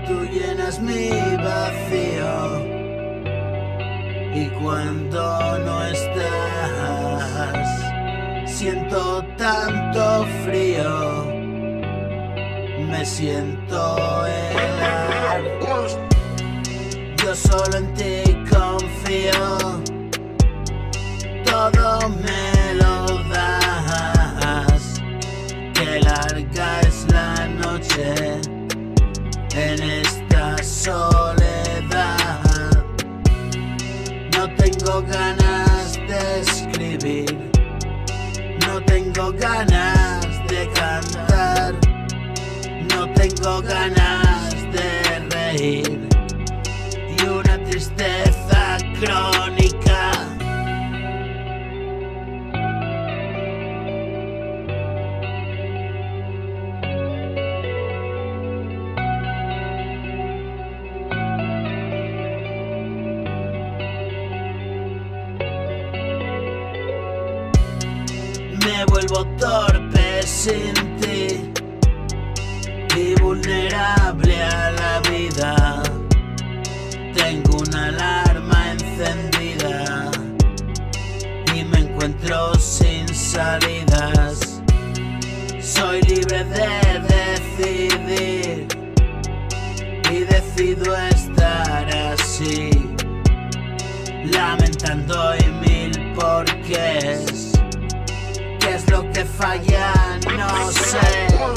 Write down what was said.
Tú llenas mi vacío y cuando no estás siento tanto frío, me siento helar. Yo solo en ti confío, todo me lo das. Qué larga es la noche en esta soledad. No tengo ganas de escribir, no tengo ganas de cantar, no tengo ganas de reír y una tristeza crónica. Me vuelvo torpe sin ti y vulnerable a la vida. Tengo una alarma encendida y me encuentro sin salidas. Soy libre de decidir y decido estar así, lamentando y mil porqués. ¿Qué es lo que falla? No sé.